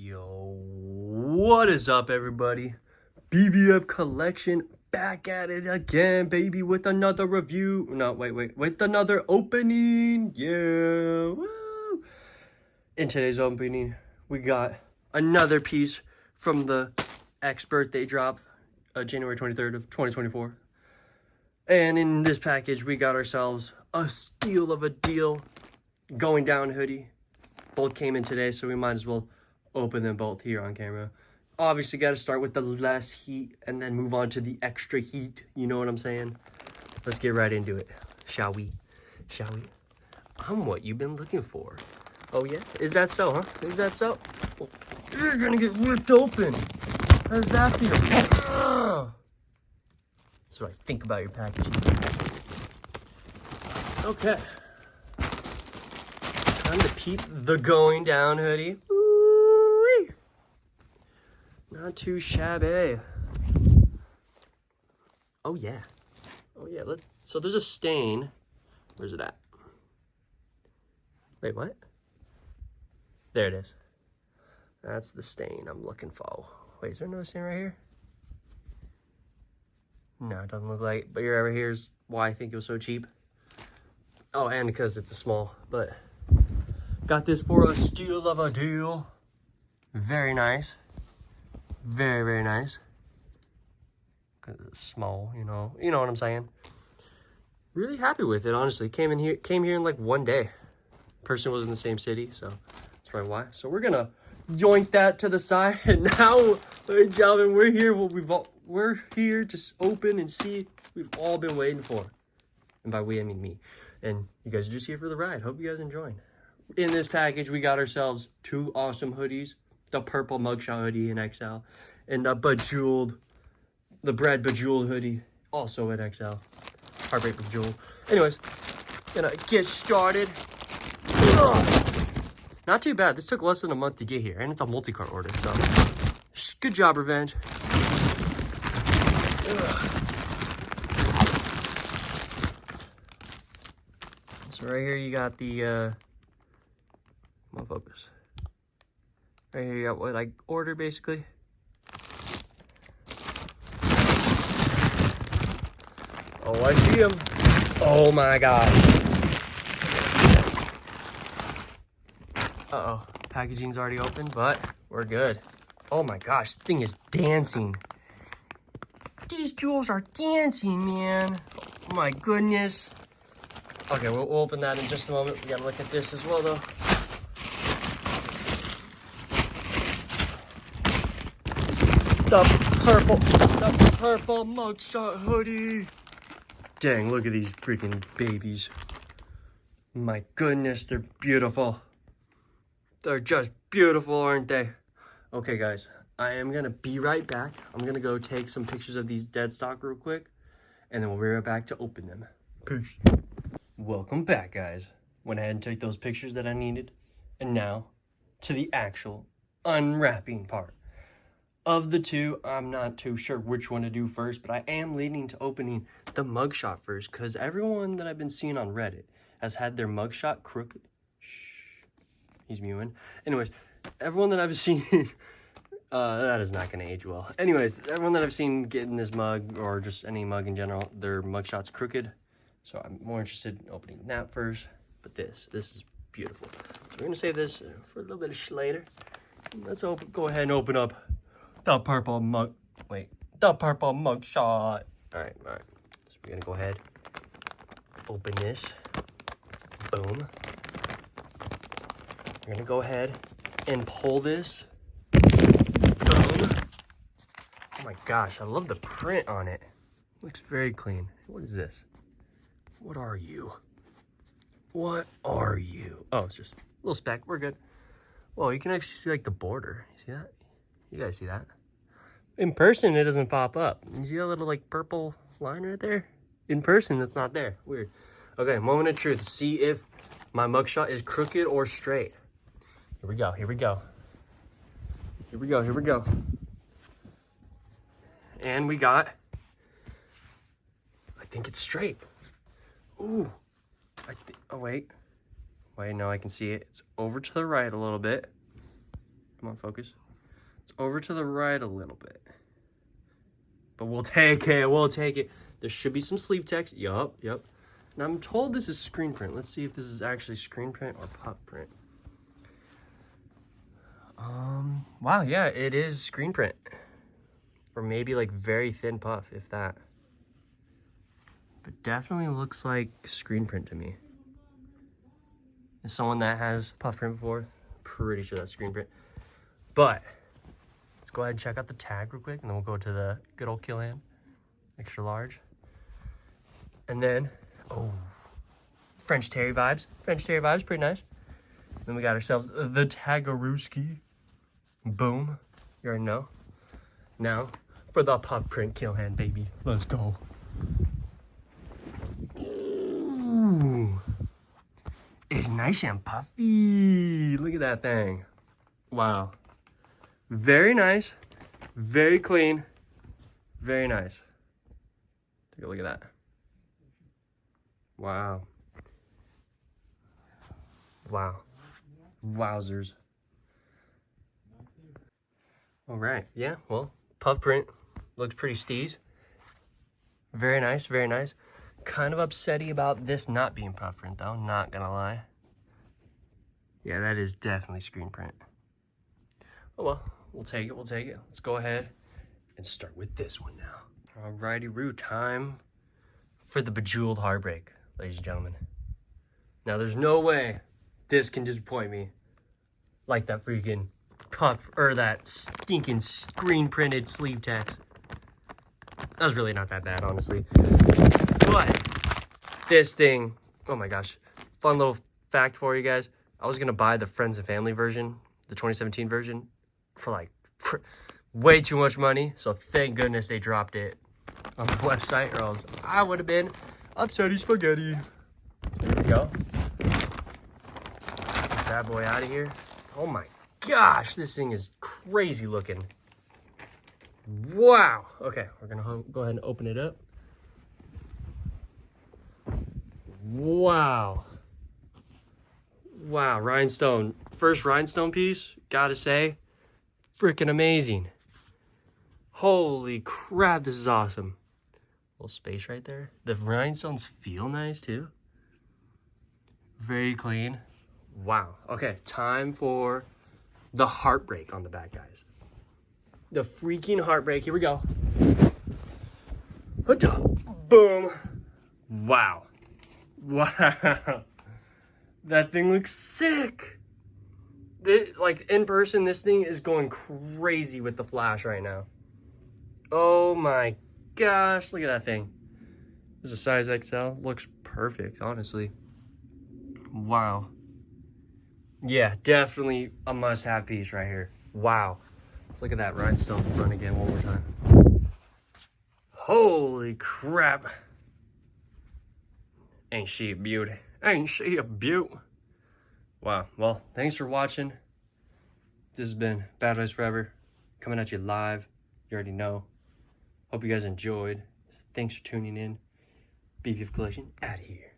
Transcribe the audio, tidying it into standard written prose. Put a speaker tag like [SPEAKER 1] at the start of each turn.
[SPEAKER 1] Yo, what is up, everybody? BVF Collection back at it again, baby, with another review. No, wait, with another opening. Yeah, woo! In today's opening, we got another piece from the X birthday drop, January 23rd of 2024. And in this package, we got ourselves a steal of a deal, going down hoodie. Both came in today, so we might as well open them both here on camera. Obviously, got to start with the less heat and then move on to the extra heat. You know what I'm saying? Let's get right into it, shall we? Shall we? I'm what you've been looking for. Oh, yeah? Is that so, huh? Is that so? Well, you're gonna get ripped open. How does that feel? That's what I think about your packaging. Okay. Time to peep the going down hoodie. Ooh-wee. Not too shabby. Oh yeah. Oh yeah. So there's a stain. Where's it at? Wait, what? There it is. That's the stain I'm looking for. Wait, is there no stain right here? No, it doesn't look like it. But your error here is why I think it was so cheap. Oh, and because it's a small, but got this for a steal of a deal. Very nice. Very, very nice. Because it's small, you know what I'm saying. Really happy with it, honestly. Came here in like one day. Person was in the same city, so that's probably why. So we're gonna yoink that to the side, and now, ladies and gentlemen, we're here. We're here to open and see what we've all been waiting for. And by we, I mean me. And you guys are just here for the ride. Hope you guys enjoying. In this package, we got ourselves two awesome hoodies. The purple Mugshot hoodie in XL. And the Bred Bejeweled hoodie, also in XL. Heartbreak Bejeweled. Anyways, gonna get started. Not too bad. This took less than a month to get here. And it's a multi-cart order, so good job, Revenge. So right here you got the come on, focus. Right here you got what I ordered, basically. Oh, I see him. Oh my god. Uh-oh. Packaging's already open, but we're good. Oh my gosh, this thing is dancing. These jewels are dancing, man. Oh my goodness. Okay, we'll open that in just a moment. We gotta look at this as well, though. The purple Mugshot hoodie. Dang, look at these freaking babies. My goodness, they're beautiful. They're just beautiful, aren't they? Okay, guys, I am gonna be right back. I'm gonna go take some pictures of these dead stock real quick, and then we'll be right back to open them. Peace. Welcome back, guys. Went ahead and took those pictures that I needed, and now to the actual unwrapping part. Of the two, I'm not too sure which one to do first, but I am leaning to opening the Mugshot first, because everyone that I've been seeing on Reddit has had their Mugshot crooked. Shh. He's mewing. Anyways, everyone that I've seen, that is not going to age well. Anyways, everyone that I've seen getting this mug, or just any mug in general, their Mugshot's crooked. So I'm more interested in opening that first. But this is beautiful. So we're going to save this for a little bit later. Let's go ahead and open up the purple Mugshot. All right. So we're gonna go ahead, open this. Boom. We're gonna go ahead and pull this. Boom. Oh my gosh, I love the print on it. Looks very clean. What is this? What are you? What are you? Oh, it's just a little speck. We're good. Whoa, you can actually see like the border. You see that? You guys see that? In person, it doesn't pop up. You see that little like purple line right there? In person, it's not there. Weird. Okay, moment of truth. See if my Mugshot is crooked or straight. Here we go. And we got, I think it's straight. Ooh. Oh, wait. Wait, no, I can see it. It's over to the right a little bit. Come on, focus. It's over to the right a little bit. But we'll take it, we'll take it. There should be some sleeve text. Yup. Now I'm told this is screen print. Let's see if this is actually screen print or puff print. Wow, yeah, it is screen print. Or maybe like very thin puff, if that. But definitely looks like screen print to me. As someone that has puff print before, pretty sure that's screen print. But let's go ahead and check out the tag real quick, and then we'll go to the good old kill hand, extra large. And then, oh, French Terry vibes. French Terry vibes, pretty nice. Then we got ourselves the Tagarooski. Boom. You already know. Now, for the puff print kill hand, baby. Let's go. Ooh. It's nice and puffy. Look at that thing. Wow. Very nice. Very clean. Very nice. Take a look at that. Wow. Wow. Wowzers. All right. Yeah, well, puff print looks pretty steez. Very nice, very nice. Kind of upsetty about this not being puff print, though. Not gonna lie. Yeah, that is definitely screen print. Oh, well, we'll take it, we'll take it. Let's go ahead and start with this one now. Alrighty, Roo, time for the Bejeweled Heartbreak, ladies and gentlemen. Now, there's no way this can disappoint me like that freaking puff, or that stinking screen printed sleeve text. That was really not that bad, honestly. But this thing, oh my gosh. Fun little fact for you guys. I was gonna buy the Friends and Family version, the 2017 version, for like way too much money. So thank goodness they dropped it on the website, or else I would have been upsetty spaghetti. There we go. Get this bad boy out of here. Oh my gosh, this thing is crazy looking. Wow. Okay, we're gonna go ahead and open it up. Wow. Wow, rhinestone. First rhinestone piece, gotta say, freaking amazing. Holy crap, this is awesome. Little space right there. The rhinestones feel nice too. Very clean. Wow. Okay, time for the heartbreak on the back, guys. The freaking heartbreak. Here we go. Boom. Wow. Wow. That thing looks sick. Like, in person, this thing is going crazy with the flash right now. Oh my gosh. Look at that thing. This is a size XL. Looks perfect, honestly. Wow. Yeah, definitely a must-have piece right here. Wow. Let's look at that rhinestone run again one more time. Holy crap. Ain't she a beauty? Ain't she a beaut? Wow. Well, thanks for watching. This has been Bad Boys Forever, coming at you live. You already know. Hope you guys enjoyed. Thanks for tuning in. BVF Collection out of here.